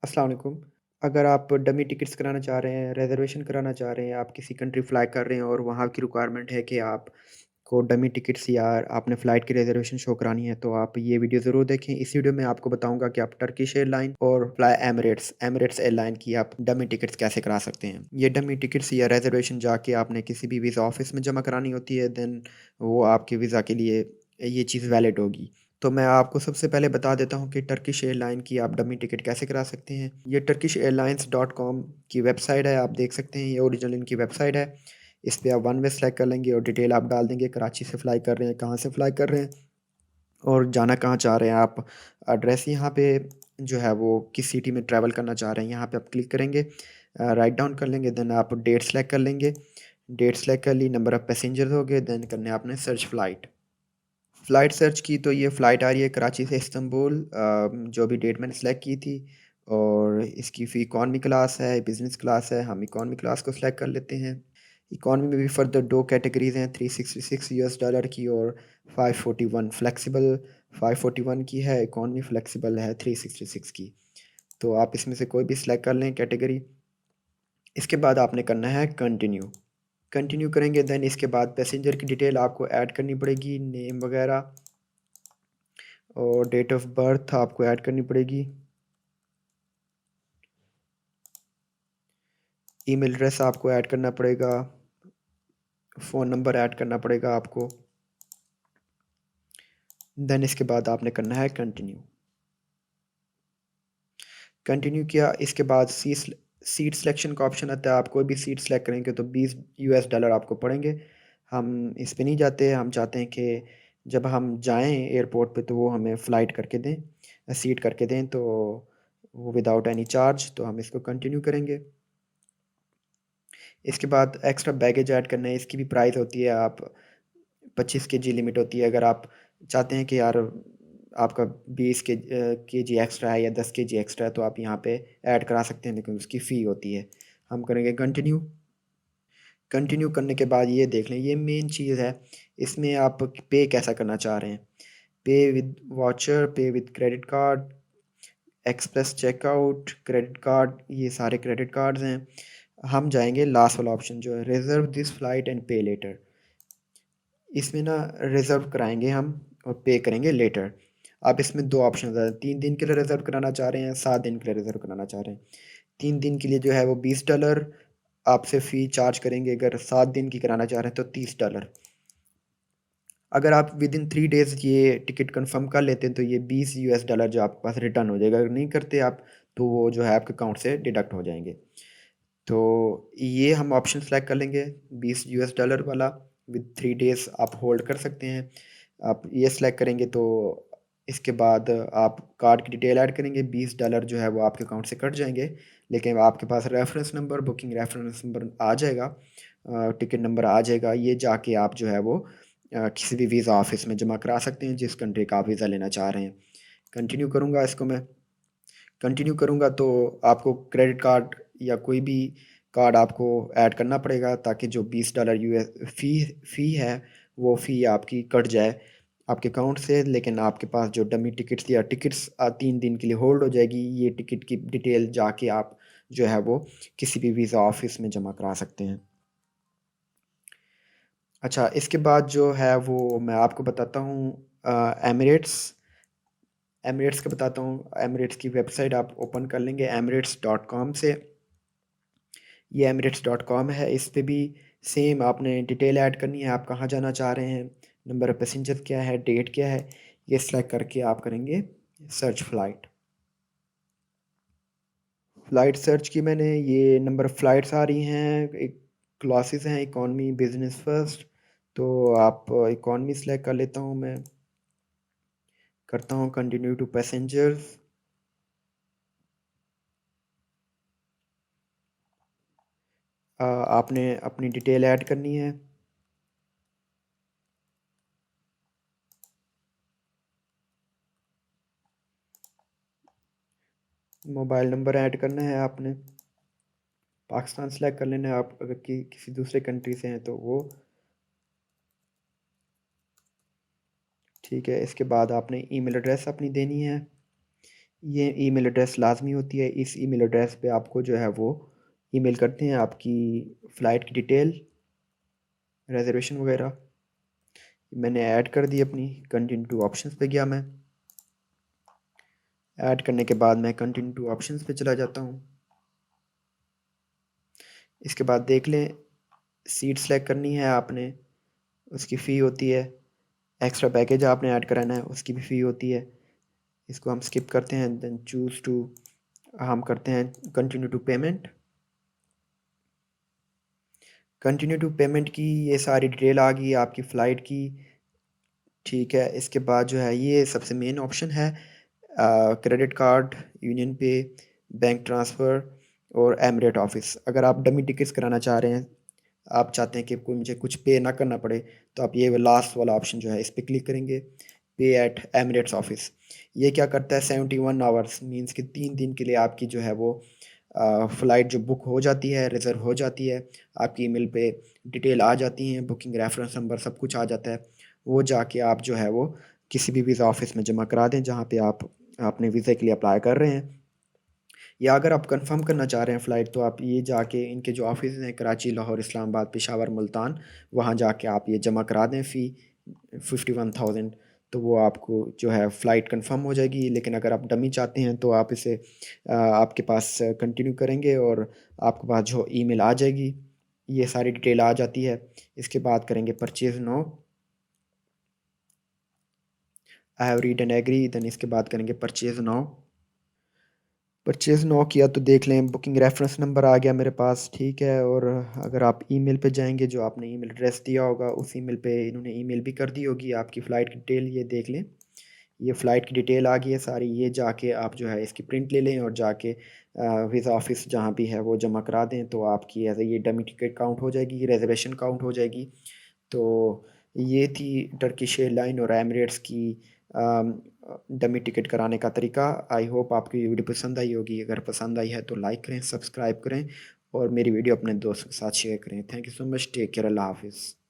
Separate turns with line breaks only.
अस्सलाम वालेकुम। अगर आप डमी टिकट्स कराना चाह रहे हैं, रिज़र्वेशन कराना चाह रहे हैं, आप किसी कंट्री फ़्लाई कर रहे हैं और वहाँ की रिक्वायरमेंट है कि आपको डमी टिकट्स या आपने फ़्लाइट की रिज़र्वेशन शो करानी है, तो आप ये वीडियो ज़रूर देखें। इस वीडियो में आपको बताऊँगा कि आप टर्किश एयरलाइन और फ्लाई एमिरेट्स एयरलाइन की आप डमी टिकट्स कैसे करा सकते हैं। ये डमी टिकट्स या रिज़र्वेशन जाके आपने किसी भी वीज़ा ऑफ़िस में जमा करानी होती है, देन वो आपके वीज़ा के लिए ये चीज़ वैलिड होगी। तो मैं आपको सबसे पहले बता देता हूँ कि टर्किश एयरलाइन की आप डमी टिकट कैसे करा सकते हैं। ये टर्किश एयरलाइंस डॉट कॉम की वेबसाइट है, आप देख सकते हैं ये ओरिजिनल इनकी वेबसाइट है। इस पे आप वन वे सेलेक्ट कर लेंगे और डिटेल आप डाल देंगे, कराची से फ़्लाई कर रहे हैं, कहाँ से फ़्लाई कर रहे हैं और जाना कहाँ चाह रहे हैं आप। एड्रेस यहाँ पे जो है वो किस सिटी में ट्रैवल करना चाह रहे हैं, यहाँ पे आप क्लिक करेंगे, राइट डाउन कर लेंगे, देन आप डेट सेलेक्ट कर लेंगे। डेट सेलेक्ट कर ली, नंबर ऑफ़ पैसेंजर्स हो गए, देन करने हैं आपने सर्च फ़्लाइट। फ़्लाइट सर्च की तो ये फ़्लाइट आ रही है कराची से इस्तांबुल, जो भी डेट मैंने सेलेक्ट की थी। और इसकी फ़ी इकॉनमी क्लास है, बिज़नेस क्लास है, हम इकॉनमी क्लास को सेलेक्ट कर लेते हैं। इकॉनमी में भी फर्दर 2 कैटेगरीज़ हैं, $366 की और 541 फ्लेक्सिबल। 541 की है इकॉनमी, फ्लेक्सिबल है 366 की। तो आप इसमें से कोई भी सिलेक्ट कर लें कैटेगरी। इसके बाद आपने करना है कंटिन्यू। कंटिन्यू करेंगे, देन इसके बाद पैसेंजर की डिटेल आपको ऐड करनी पड़ेगी, नेम वगैरह, और डेट ऑफ बर्थ आपको ऐड करनी पड़ेगी। ईमेल एड्रेस आपको ऐड करना पड़ेगा, फ़ोन नंबर ऐड करना पड़ेगा आपको। देन इसके बाद आपने करना है कंटिन्यू। कंटिन्यू किया, इसके बाद सीट सिलेक्शन का ऑप्शन आता है। आप कोई भी सीट सेलेक्ट करेंगे तो $20 आपको पड़ेंगे। हम इस पे नहीं जाते, हम चाहते हैं कि जब हम जाएं एयरपोर्ट पे तो वो हमें फ़्लाइट करके दें, सीट करके दें, तो वो विदाउट एनी चार्ज। तो हम इसको कंटिन्यू करेंगे। इसके बाद एक्स्ट्रा बैगेज ऐड करना है, इसकी भी प्राइस होती है। आप 25 केजी लिमिट होती है। अगर आप चाहते हैं कि यार आपका 20 केजी एक्स्ट्रा है या 10 केजी एक्स्ट्रा है, तो आप यहाँ पे ऐड करा सकते हैं, लेकिन उसकी फ़ी होती है। हम करेंगे कंटिन्यू। कंटिन्यू करने के बाद ये देख लें, ये मेन चीज़ है, इसमें आप पे कैसा करना चाह रहे हैं। Pay with voucher, pay with credit card, express checkout, credit card, ये सारे क्रेडिट कार्ड्स हैं। हम जाएंगे लास्ट वाला ऑप्शन जो है रिज़र्व दिस फ्लाइट एंड पे लेटर। इसमें ना रिज़र्व कराएंगे हम और पे करेंगे लेटर। आप इसमें दो ऑप्शन हैं, 3 दिन के लिए रिज़र्व कराना चाह रहे हैं, 7 दिन के लिए रिज़र्व कराना चाह रहे हैं। 3 दिन के लिए जो है वो $20 आपसे फ़ी चार्ज करेंगे, अगर 7 दिन की कराना चाह रहे हैं तो $30। अगर आप विद इन 3 डेज़ ये टिकट कंफर्म कर लेते हैं तो ये $20 जो आपके पास रिटर्न हो जाएगा। अगर नहीं करते आप तो वो जो है आपके अकाउंट से डिडक्ट हो जाएंगे। तो ये हम ऑप्शन सेलेक्ट कर लेंगे, $20 वाला। विद 3 डेज़ आप होल्ड कर सकते हैं। आप ये सेलेक्ट करेंगे तो इसके बाद आप कार्ड की डिटेल ऐड करेंगे, $20 जो है वो आपके अकाउंट से कट जाएंगे। लेकिन आपके पास reference number, booking reference number आ जाएगा, टिकट नंबर आ जाएगा। ये जाके आप जो है वो किसी भी वीज़ा ऑफिस में जमा करा सकते हैं जिस कंट्री का आप वीज़ा लेना चाह रहे हैं। कंटिन्यू करूँगा इसको मैं। कंटिन्यू करूँगा तो आपको क्रेडिट कार्ड या कोई भी कार्ड आपको ऐड करना पड़ेगा, ताकि जो $20 फ़ी है वो फ़ी आपकी कट जाए आपके अकाउंट से। लेकिन आपके पास जो डमी टिकट्स या टिकट्स 3 दिन के लिए होल्ड हो जाएगी। ये टिकट की डिटेल जाके आप जो है वो किसी भी वीज़ा ऑफिस में जमा करा सकते हैं। अच्छा, इसके बाद जो है वो मैं आपको बताता हूँ एमिरेट्स। एमिरेट्स का बताता हूँ। एमिरेट्स की वेबसाइट आप ओपन कर लेंगे emirates.com से। ये emirates.com है, इस पे भी सेम आपने डिटेल ऐड करनी है, आप कहाँ जाना चाह रहे हैं, नंबर ऑफ़ पैसेंजर क्या है, डेट क्या है, ये सिलेक्ट करके आप करेंगे सर्च फ़्लाइट। फ़्लाइट सर्च की मैंने, ये नंबर ऑफ़ फ़्लाइट्स आ रही हैं, एक क्लासेस हैं इकॉनमी, बिज़नेस फर्स्ट। तो आप इकॉनमी सेलेक्ट कर लेता हूँ मैं, करता हूँ कंटिन्यू टू पैसेंजर्स। आपने अपनी डिटेल ऐड करनी है। मोबाइल नंबर ऐड करना है आपने। पाकिस्तान सेलेक्ट कर लेना है, आप अगर किसी दूसरे कंट्री से हैं तो वो ठीक है। इसके बाद आपने ईमेल एड्रेस अपनी देनी है। ये ईमेल एड्रेस लाज़मी होती है। इस ईमेल एड्रेस पे आपको जो है वो ईमेल करते हैं आपकी फ़्लाइट की डिटेल, रिज़र्वेशन वगैरह। मैंने ऐड कर दी अपनी, कंटिन्यू टू ऑप्शंस पे गया मैं। ऐड करने के बाद मैं कंटिन्यू टू ऑप्शंस पे चला जाता हूँ। इसके बाद देख लें, सीट सेलेक्ट करनी है आपने, उसकी फ़ी होती है। एक्स्ट्रा पैकेज आपने ऐड कराना है, उसकी भी फ़ी होती है। इसको हम स्किप करते हैं। देन चूज़ टू, हम करते हैं continue to payment. Continue to payment की ये सारी डिटेल आ गई आपकी फ़्लाइट की। ठीक है, इसके बाद जो है ये सबसे मेन ऑप्शन है, क्रेडिट कार्ड, यूनियन पे, बैंक ट्रांसफ़र और एमिरेट ऑफिस। अगर आप डमी टिकट्स कराना चाह रहे हैं, आप चाहते हैं कि कोई मुझे कुछ पे ना करना पड़े, तो आप ये लास्ट वाला ऑप्शन जो है इस पे क्लिक करेंगे, पे एट एमिरेट्स ऑफिस। ये क्या करता है, 71 आवर्स मीन्स कि 3 दिन के लिए आपकी जो है वो फ़्लाइट जो बुक हो जाती है, रिज़र्व हो जाती है। आपकी ईमेल पे डिटेल आ जाती हैं, बुकिंग रेफरेंस नंबर सब कुछ आ जाता है। वो जाके आप जो है वो किसी भी वीज़ा ऑफिस में जमा करा दें जहाँ पे आप अपने वीज़े के लिए अप्लाई कर रहे हैं। या अगर आप कंफर्म करना चाह रहे हैं फ़्लाइट, तो आप ये जाके इनके जो ऑफिस हैं कराची, लाहौर, इस्लामाबाद, पेशावर, मुल्तान, वहाँ जाके आप ये जमा करा दें फ़ी 51,000। तो वो आपको जो है फ़्लाइट कंफर्म हो जाएगी। लेकिन अगर आप डमी चाहते हैं तो आप इसे आपके पास कंटिन्यू करेंगे और आपके पास जो ईमेल आ जाएगी, ये सारी डिटेल आ जाती है। इसके बाद करेंगे purchase now, I have read and agree. Then इसके बाद करेंगे परचेज़ नाउ। परचेज़ नो किया तो देख लें बुकिंग रेफरेंस नंबर आ गया मेरे पास, ठीक है। और अगर आप ईमेल पे जाएंगे, जो आपने ईमेल एड्रेस दिया होगा उस ईमेल पे इन्होंने ईमेल भी कर दी होगी आपकी फ़्लाइट की डिटेल। ये देख लें, ये फ़्लाइट की डिटेल आ गई है सारी। ये जाके आप जो है इसकी प्रिंट ले लें और जाके वीज़ा ऑफिस जहाँ भी है वो जमा करा दें, तो आपकी एज ये डमी टिकट काउंट हो जाएगी, रिजर्वेशन काउंट हो जाएगी। तो ये थी टर्किश एयरलाइन और एमिरेट्स की डमी टिकट कराने का तरीका। आई होप आपको ये वीडियो पसंद आई होगी। अगर पसंद आई है तो लाइक करें, सब्सक्राइब करें और मेरी वीडियो अपने दोस्तों के साथ शेयर करें। Thank you so much, take care, अल्लाह हाफिज़।